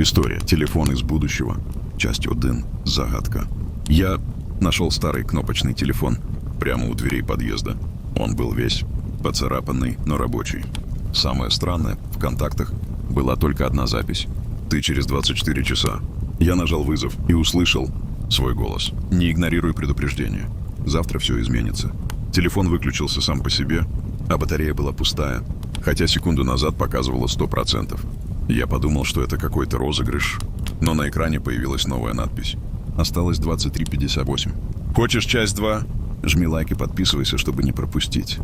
Історія. Телефон із будущего. Часть 1. Загадка. Я нашел старый кнопочный телефон прямо у дверей подъезда. Он был весь поцарапанный, но рабочий. Самое странное, в контактах была только одна запись. Ты через 24 часа. Я нажал вызов и услышал свой голос. Не игнорируй предупреждение. Завтра все изменится. Телефон выключился сам по себе, а батарея была пустая, хотя секунду назад показывала 100%. Я подумал, что это какой-то розыгрыш, но на экране появилась новая надпись. Осталось 23:58. Хочешь часть 2? Жми лайк и подписывайся, чтобы не пропустить.